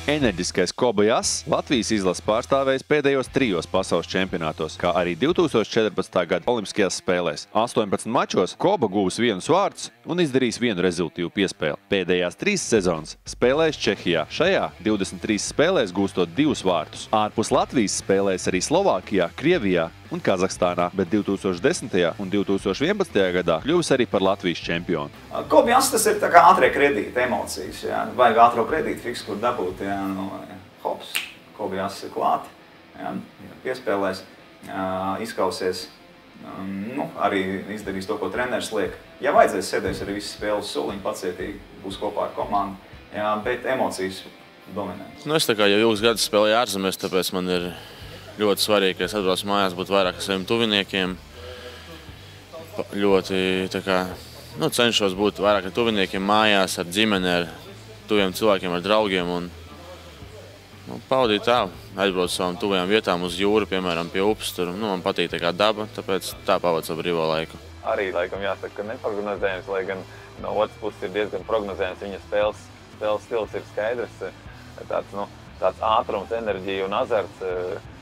Enerģiskais Kobayass Latvijas izlases pārstāvējs pēdējos 3 pasaules čempionātos, kā arī 2014. gada Olimpiskajās spēlēs. 18 mačos Koba guvis 1 vārtus un izdarījis 1 rezultīvu piespēli. Pēdējās 3 sezonas spēlējis Čehijā. Šajā 23 spēlēs gūstot 2 vārtus. Ārpus Latvijas spēlējis arī Slovākijā, Krievijā un Kazahstānā, bet 2010. un 2011. gadā kļuvis arī par Latvijas čempionu. Kobayass tas ir tā kā ātrie kredīti, emocijas, jā. Vajag ātro kredītu fiksu, kur dabūt, jā, hops, Kobayass ir klāt, jā, piespēlēs, izkausies, arī izdarīs to, ko treneris liek. Ja vajadzēs, sēdēs arī visas spēles suliņi, pacietīgi, būs kopā ar komandu, jā, bet emocijas dominē. Es tā kā jau ilgus gadus spēlēju ārzemēs, tāpēc man ir ļoti svarīgi, ka es atbraucu mājās, būt vairāk ar saviem tuviniekiem. Ļoti cenšos būt vairāk ar tuviniekiem mājās, ar ģimeni, ar tuviem cilvēkiem, ar draugiem un paudīt tā. Aizbraucu savām tuvajām vietām uz jūru, piemēram, pie upes. Tur, man patīk tā kā daba, tāpēc tā pavadu savu brīvo laiku. Arī, laikam, jāsaka, ka neprognozējams, lai gan no otras puses ir diezgan prognozējams. Viņa spēles stils ir skaidrs, tāds ātrums, enerģija un azarts.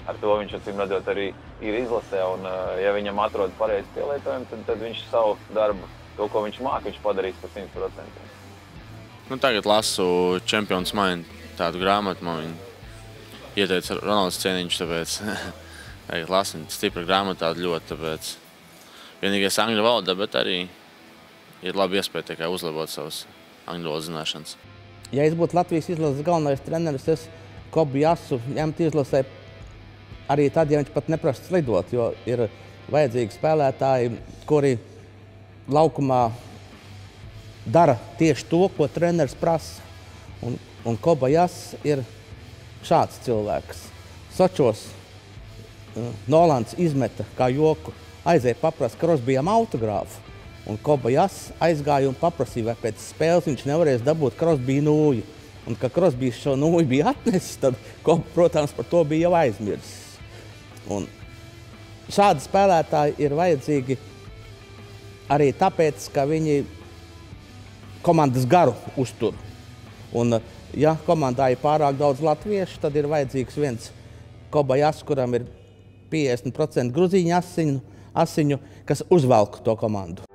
Ar to viņš, acīm redzot, arī ir izlasē, un ja viņam atrod pareizi pielietojumu, tad viņš savu darbu, to, ko viņš māk, viņš padarīs par 100%. Tagad lasu Champions Mind, tādu grāmatu, man viņa ieteica Ronalds Cieniņš, tāpēc tagad lasu viņa stipra grāmata tāda ļoti, tāpēc vienīgais angļu valoda, bet arī ir labi iespēja tikai uzlabot savas angļu valodas zināšanas. Ja es būtu Latvijas izlases galvenais treneris, es Kobayassu ņemtu izlasē arī tad, ja viņš pat neprasa slidot, jo ir vajadzīgi spēlētāji, kuri laukumā dara tieši to, ko treneris prasa. Un Kobayass ir šāds cilvēks. Sočos Nolants izmeta kā joku, aizēja paprast Krosbijam autogrāfu, un Kobayass aizgāja un paprasīja, vai pēc spēles viņš nevarēs dabūt Krosbija nūju. Un, ka Krosbijs šo nūju bija atnesis, tad Koba, protams, par to bija jau aizmirsis. Un šādi spēlētāji ir vajadzīgi arī tāpēc, ka viņi komandas garu uztur. Un, ja komandā ir pārāk daudz latviešu, tad ir vajadzīgs viens Kobayass, kuram ir 50% gruzīņu asiņu, kas uzvelk to komandu.